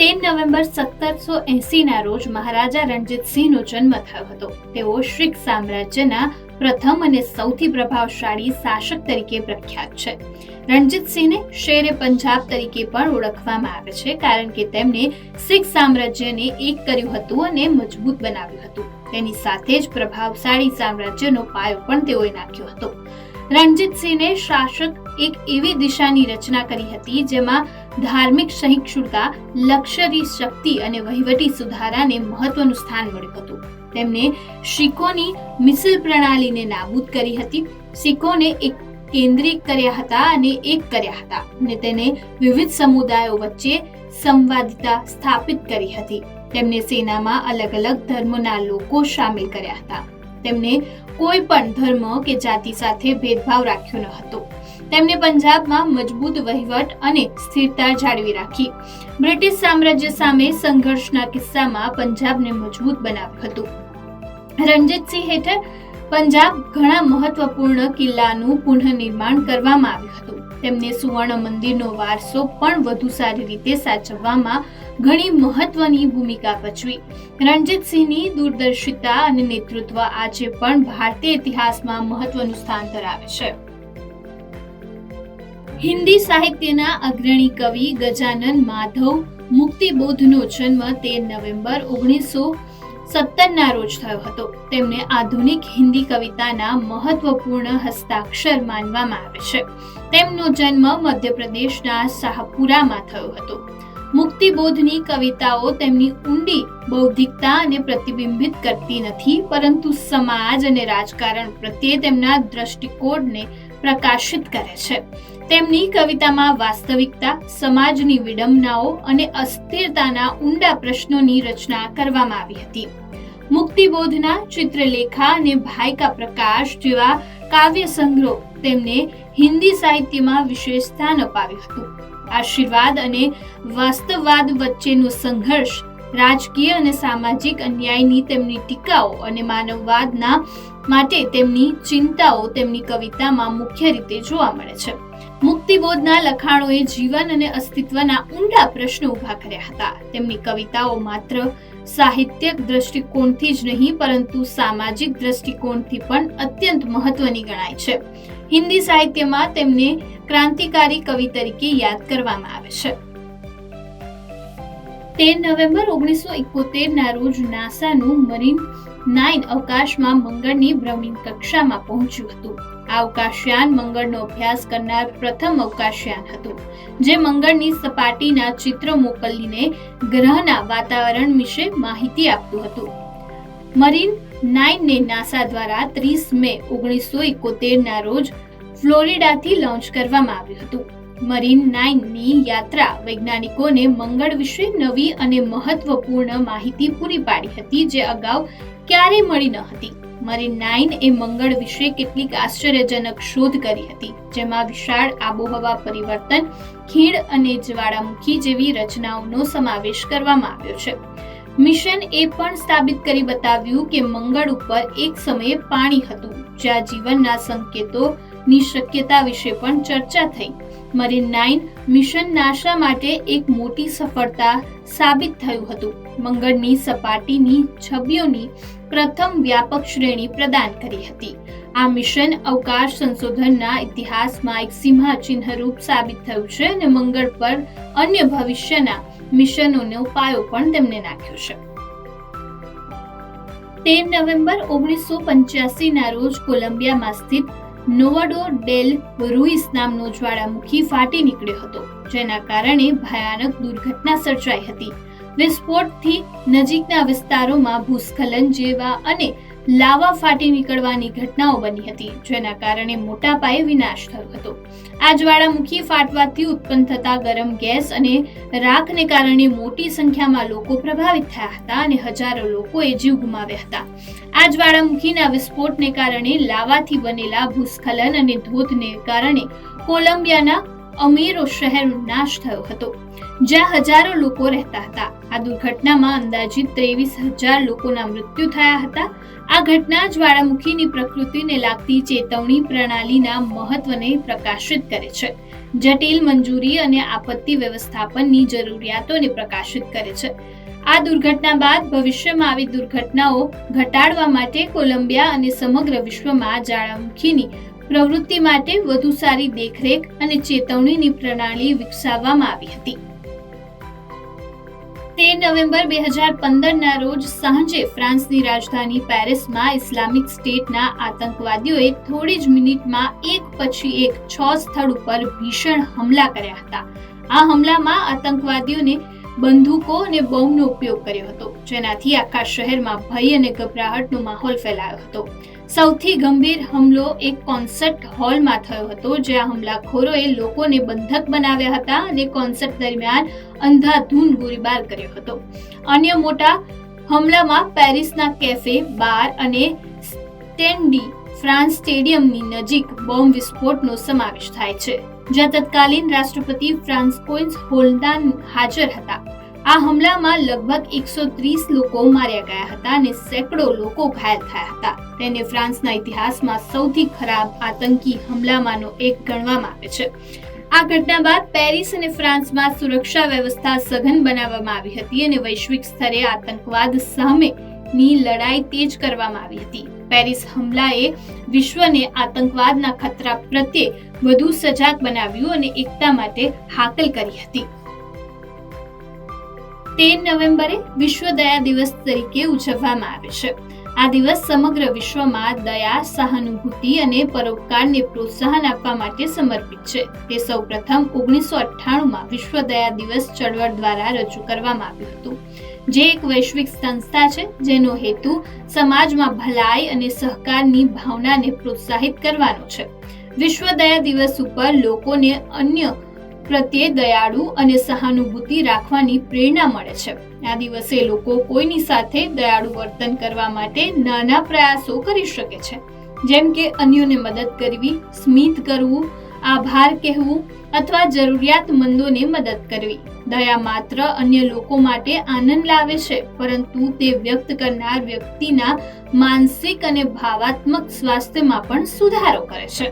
13 November 1780 રોજ મહારાજા રણજીતસિંહનો જન્મ થયો હતો. તેઓ શીખ સામ્રાજ્યના પ્રથમ અને સૌથી પ્રભાવશાળી શાસક તરીકે પ્રખ્યાત છે. રણજીતસિંહને શેરે પંજાબ તરીકે પણ ઓળખવામાં આવે છે, કારણ કે તેમણે શીખ સામ્રાજ્યને એક કર્યું હતું અને મજબૂત બનાવ્યું હતું. તેની સાથે જ પ્રભાવશાળી સામ્રાજ્યનો પાયો પણ તેઓએ નાખ્યો હતો. રણજીતસિંહને શાસક એક એવી દિશાની રચના કરી હતી જેમાં ધાર્મિક સહિષ્ણુતા, લશ્કરી શક્તિ અને વહીવટી સુધારાને મહત્વનું સ્થાન મળ્યું હતું. તેમણે શીખોની મિસલ પ્રણાલીને નાબૂદ કરી હતી, શીખોને એક કેન્દ્રિત કર્યા હતા અને એક કર્યા હતા, અને તેને વિવિધ સમુદાયો વચ્ચે સંવાદિતા સ્થાપિત કરી હતી. તેમણે સેનામાં અલગ અલગ ધર્મના લોકો શામેલ કર્યા હતા. તેમણે કોઈ પણ ધર્મ કે જાતિ સાથે ભેદભાવ રાખ્યો ન હતો. તેમણે પંજાબમાં મજબૂત વહીવટ અને સ્થિરતા જાળવી રાખી. બ્રિટિશ સામ્રાજ્ય સામે સંઘર્ષના કિસ્સામાં પંજાબને મજબૂત બનાવ્યું હતું. રણજીતસિંહ હેઠળ પંજાબ ઘણા મહત્વપૂર્ણ કિલ્લાનું પુનઃનિર્માણ કરવામાં આવ્યું હતું. તેમને સુવર્ણ મંદિરનો વારસો પણ વધુ સારી રીતે સાચવવામાં ઘણી મહત્વની ભૂમિકા ભજવી. રણજીતસિંહની દૂરદર્શિતા અને નેતૃત્વ આજે પણ ભારતીય ઇતિહાસમાં મહત્વનું સ્થાન ધરાવે છે. હિન્દી સાહિત્યના અગ્રણી કવિ ગજાનન માધવ મુક્તિબોધનો જન્મ 13 નવેમ્બર 1917 રોજ થયો હતો. તેમને આધુનિક હિન્દી કવિતાના મહત્વપૂર્ણ હસ્તાક્ષર માનવામાં આવે છે. તેમનો જન્મ મધ્યપ્રદેશના શાહપુરામાં થયો હતો. મુક્તિબોધની કવિતાઓ તેમની ઊંડી બૌદ્ધિકતા અને પ્રતિબિંબિત કરતી નથી, પરંતુ સમાજ અને રાજકારણ પ્રત્યે તેમના દ્રષ્ટિકોણને પ્રકાશિત કરે છે. તેમની કવિતામાં વાસ્તવિકતા, સમાજની વિડંબનાઓ અને અસ્થિરતાના ઊંડા પ્રશ્નોની રચના કરવામાં આવી હતી. મુક્તિબોધના ચિત્રલેખા અને ભાઈ કા પ્રકાશ જેવા કાવ્ય સંગ્રહો તેમને હિન્દી સાહિત્યમાં વિશેષ સ્થાન અપાવ્યું હતું. આશીર્વાદ અને વાસ્તવવાદ વચ્ચેનો સંઘર્ષ, રાજકીય અને સામાજિક અન્યાયની તેમની ટીકાઓ અને માનવવાદના માટે તેમની ચિંતાઓ તેમની કવિતામાં મુખ્ય રીતે જોવા મળે છે. મુક્તિબોધના લખાણોએ જીવન અને અસ્તિત્વના ઊંડા પ્રશ્નો ઊભા કર્યા હતા. તેમની કવિતાઓ માત્ર સાહિત્યિક દ્રષ્ટિકોણથી જ નહીં, પરંતુ સામાજિક દ્રષ્ટિકોણથી પણ અત્યંત મહત્વની ગણાય છે. હિન્દી સાહિત્યમાં તેમને ક્રાંતિકારી કવિ તરીકે યાદ કરવામાં આવે છે. 13 નવેમ્બર 1971 રોજ નાસાનું મરીન 9 અવકાશમાં મંગળની ભ્રમણ કક્ષામાં પહોંચ્યું હતું. આ અવકાશયાન મંગળનો અભ્યાસ કરનાર પ્રથમ અવકાશયાન હતું, જે મંગળની સપાટીના ચિત્રો મોકલીને ગ્રહના વાતાવરણ વિશે માહિતી આપતું હતું. મરીન 9 ને નાસા દ્વારા 30 મે 1971 રોજ ફ્લોરિડાથી લોન્ચ કરવામાં આવ્યું હતું. મરીન 9 ની યાત્રા વૈજ્ઞાનિકોને મંગળ વિશે નવી અને મહત્વપૂર્ણ માહિતી પૂરી પાડી હતી, જે અગાઉ ક્યારેય મળી ન હતી. મરીન 9 એ મંગળ વિશે કેટલીક આશ્ચર્યજનક શોધ કરી હતી, જેમાં વિશાળ આબોહવા પરિવર્તન, ખીણ અને જ્વાળામુખી જેવી રચનાઓનો સમાવેશ કરવામાં આવ્યો છે. મિશન એ પણ સ્થાપિત કરી બતાવ્યું કે મંગળ ઉપર એક સમયે પાણી હતું, જ્યાં જીવનના સંકેતોની શક્યતા વિશે પણ ચર્ચા થઈ. મરીન 9 મિશન નાસા માટે એક મોટી સફળતા સાબિત થયું હતું. મંગળની સપાટીની છબીઓની પ્રથમ વ્યાપક શ્રેણી પ્રદાન કરી હતી. આ મિશન અવકાશ સંશોધનના ઇતિહાસમાં એક સિંહચિહ્નરૂપ સાબિત થયું છે અને મંગળ પર અન્ય ભવિષ્યના મિશનોનો પાયો પણ તેમને નાખ્યો છે. 13 નવેમ્બર 1985 રોજ કોલંબિયામાં સ્થિત નોવાડો ડેલ રૂઇસ નામનો જ્વાળામુખી ફાટી નીકળ્યો હતો, જેના કારણે ભયાનક દુર્ઘટના સર્જાઈ હતી. વિસ્ફોટથી નજીકના વિસ્તારોમાં ભૂસ્ખલન જેવા અને લાવા ફાટી નીકળવાની ઘટનાઓ બની હતી, જેના કારણે મોટા પાયે વિનાશ થયો હતો. આ જ્વાળામુખી ફાટવાથી ઉત્પન્ન થતા ગરમ ગેસ અને રાખને કારણે મોટી સંખ્યામાં લોકો પ્રભાવિત થયા હતા અને હજારો લોકોએ જીવ ગુમાવ્યા હતા. આ જ્વાળામુખીના વિસ્ફોટને કારણે લાવાથી બનેલા ભૂસ્ખલન અને ધોધને કારણે કોલંબિયાના અમીરો શહેરનો નાશ થયો હતો, જ્યાં હજારો લોકો રહેતા હતા. આ દુર્ઘટનામાં અંદાજિત 23,000 લોકોના મૃત્યુ થયા હતા. આ ઘટના જ્વાળામુખીની પ્રકૃતિને લાગતી ચેતવણી પ્રણાલીના મહત્વને પ્રકાશિત કરે છે, જટિલ મંજૂરી અને આપત્તિ વ્યવસ્થાપનની જરૂરિયાતોને પ્રકાશિત કરે છે. આ દુર્ઘટના બાદ ભવિષ્યમાં આવી દુર્ઘટનાઓ ઘટાડવા માટે કોલંબિયા અને સમગ્ર વિશ્વમાં જ્વાળામુખીની પ્રવૃત્તિ માટે વધુ સારી દેખરેખ અને ચેતવણીની પ્રણાલી વિકસાવવામાં આવી હતી. 13 નવેમ્બર 2015ના રોજ સાંજે ફ્રાન્સની રાજધાની પેરિસમાં ઇસ્લામિક સ્ટેટના આતંકવાદીઓએ થોડી જ મિનિટમાં એક પછી એક 6 સ્થળ ઉપર ભીષણ હુમલા કર્યા હતા. આ હુમલામાં આતંકવાદીઓને બંદૂકો અને બોમ્બનો ઉપયોગ કર્યો હતો, જેનાથી આખા શહેરમાં ભય અને ગભરાટનો માહોલ ફેલાયો હતો. સૌથી ગંભીર હુમલો એક કોન્સર્ટ હોલમાં થયો હતો, જ્યાં હુમલાખોરોએ લોકોને બંધક બનાવ્યા હતા અને કોન્સર્ટ દરમિયાન અંધાધૂંધ ગોળીબાર કર્યો હતો. અન્ય મોટા હુમલામાં પેરિસના કેફે, બાર અને સ્ટેડ ડી ફ્રાન્સ સ્ટેડિયમની નજીક બોમ્બ વિસ્ફોટનો સમાવેશ થાય છે, જ્યાં તત્કાલીન રાષ્ટ્રપતિ ફ્રાન્સકોઇસ હોલદાન હાજર હતા. આ હુમલામાં લગભગ 130 લોકો માર્યા ગયા હતા અને સેંકડો લોકો ઘાયલ થયા હતા. તેને ફ્રાન્સના ઇતિહાસમાં સૌથી ખરાબ આતંકી હુમલામાંનો એક ગણવામાં આવે છે. આ ઘટના બાદ પેરિસ અને ફ્રાન્સમાં સુરક્ષા વ્યવસ્થા સઘન બનાવવામાં આવી હતી અને વૈશ્વિક સ્તરે આતંકવાદ સામેની લડાઈ તેજ કરવામાં આવી હતી. પેરિસ હુમલાએ વિશ્વને આતંકવાદના ખતરા પ્રત્યે વધુ સજાગ બનાવ્યું અને એકતા માટે હાકલ કરી હતી. 13 નવેમ્બરે વિશ્વ દયા દિવસ તરીકે ઉજવવામાં આવે છે. આ દિવસ સમગ્ર વિશ્વમાં દયા, સહાનુભૂતિ અને પરોપકારને પ્રોત્સાહન આપવા માટે સમર્પિત છે. તે સૌપ્રથમ 1998માં વિશ્વ દયા દિવસ ચળવળ દ્વારા રજૂ કરવામાં આવ્યું હતું, જે એક વૈશ્વિક સંસ્થા છે જેનો હેતુ સમાજમાં ભલાઈ અને સહકારની ભાવનાને પ્રોત્સાહિત કરવાનો છે. વિશ્વ દયા દિવસ ઉપર લોકોને અન્ય પ્રત્યે દયાળુ અને સહાનુભૂતિ રાખવાની પ્રેરણા મળે છે. આ દિવસે લોકો કોઈની સાથે દયાળુ વર્તન કરવા માટે નાના પ્રયાસો કરી શકે છે, જેમ કે અન્યોને મદદ કરવી, સ્મિત કરવું, આભાર કહેવું અથવા જરૂરિયાતમંદોને મદદ કરવી. દયા માત્ર અન્ય લોકો માટે આનંદ લાવે છે, પરંતુ તે વ્યક્ત કરનાર વ્યક્તિના માનસિક અને ભાવાત્મક સ્વાસ્થ્યમાં પણ સુધારો કરે છે.